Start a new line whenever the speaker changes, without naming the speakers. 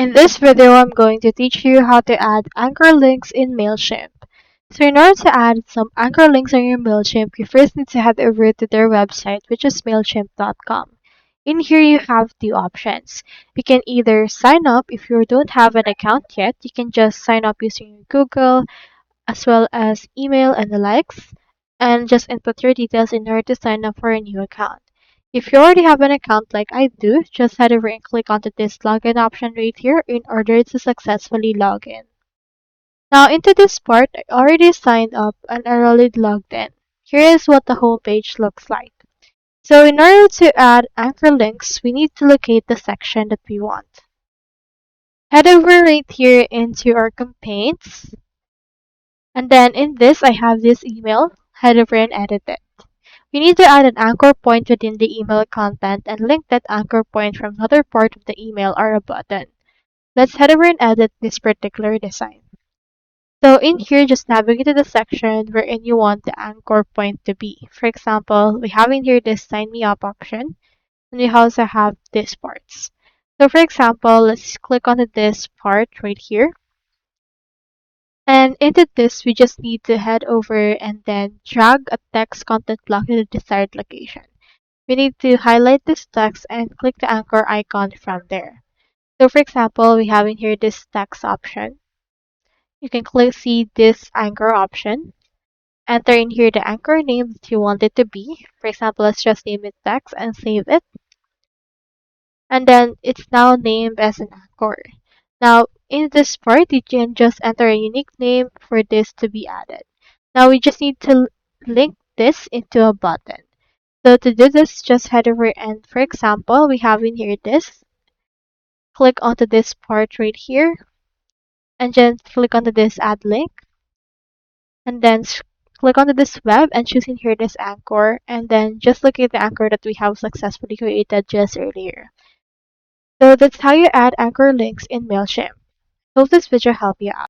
In this video, I'm going to teach you how to add anchor links in Mailchimp. So in order to add some anchor links on your Mailchimp, you first need to head over to their website, which is mailchimp.com. In here, you have two options. You can either sign up if you don't have an account yet. You can just sign up using Google as well as email and the likes, and just input your details in order to sign up for a new account. If you already have an account like I do, just head over and click onto this login option right here in order to successfully log in. Now into this part, I already signed up and I already logged in. Here is what the home page looks like. So in order to add anchor links, we need to locate the section that we want. Head over right here into our campaigns. And then in this, I have this email. Head over and edit it. We need to add an anchor point within the email content and link that anchor point from another part of the email or a button. Let's head over and edit this particular design. So in here, just navigate to the section wherein you want the anchor point to be. For example, we have in here this sign me up option, and we also have these parts. So for example, let's click on this part right here. And into this, we just need to head over and then drag a text content block to the desired location. We need to highlight this text and click the anchor icon from there. So for example, we have in here this text option. You can see this anchor option. Enter in here the anchor name that you want it to be. For example, let's just name it text and save it. And then it's now named as an anchor. Now, in this part, you can just enter a unique name for this to be added. Now, we just need to link this into a button. So to do this, just head over and, for example, we have in here this. Click onto this part right here. And then click onto this add link. And then click onto this web and choose in here this anchor. And then just locate the anchor that we have successfully created just earlier. So that's how you add anchor links in Mailchimp. Hope this video helped you out.